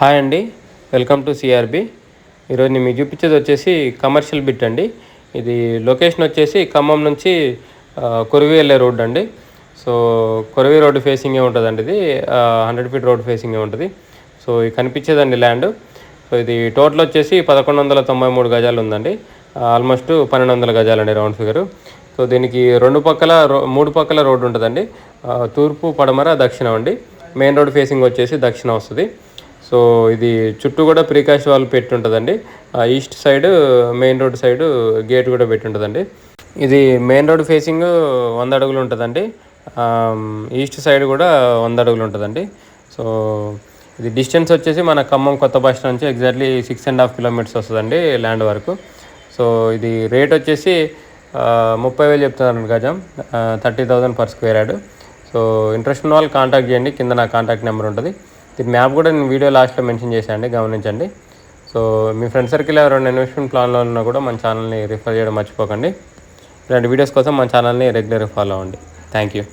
Hi అండి, welcome to CRB. ఈరోజు నేను మీకు చూపించేది వచ్చేసి కమర్షియల్ బిట్ అండి. ఇది లొకేషన్ వచ్చేసి ఖమ్మం నుంచి కొరివి వెళ్ళే రోడ్ అండి. సో కొరివి రోడ్డు ఫేసింగే ఉంటుందండి. ఇది 100 ఫీట్ రోడ్ ఫేసింగే ఉంటుంది. సో ఇది కనిపించేదండి ల్యాండ్. సో ఇది టోటల్ వచ్చేసి 1193 గజాలు ఉందండి. ఆల్మోస్ట్ 1200 గజాలండి రౌండ్ ఫిగరు. సో దీనికి మూడు పక్కల రోడ్డు ఉంటుందండి. తూర్పు, పడమర, దక్షిణం అండి. మెయిన్ రోడ్ ఫేసింగ్ వచ్చేసి దక్షిణం వస్తుంది. సో ఇది చుట్టూ కూడా ప్రీకాస్ట్ వాల్ పెట్టి ఉంటుందండి. East side main road side gate కూడా పెట్టి ఉంటుందండి. ఇది మెయిన్ రోడ్ ఫేసింగ్ 100 అడుగులు ఉంటుందండి. ఈస్ట్ సైడ్ కూడా 100 అడుగులు ఉంటుందండి. సో ఇది డిస్టెన్స్ వచ్చేసి మన ఖమ్మం కొత్త బస్ స్టాండ్ నుంచి ఎగ్జాక్ట్లీ 6.5 కిలోమీటర్స్ వస్తుందండి ల్యాండ్ వరకు. సో ఇది రేట్ వచ్చేసి 30,000 చెప్తున్నారు గజం, 30,000 per square yard. So interest ఉన్న వాళ్ళు కాంటాక్ట్ చేయండి. కింద నా కాంటాక్ట్ నెంబర్ ఉంటుంది. దీని మ్యాప్ కూడా నేను వీడియో లాస్ట్లో మెన్షన్ చేశాను, గమనించండి. సో మీ ఫ్రెండ్ సర్కిల్ ఎవరైనా ఇన్వెస్ట్మెంట్ ప్లాన్లో ఉన్నా కూడా మన ఛానల్ని రిఫర్ చేయడం మర్చిపోకండి. ఇలాంటి వీడియోస్ కోసం మన ఛానల్ని రెగ్యులర్గా ఫాలో అవ్వండి. Thank you.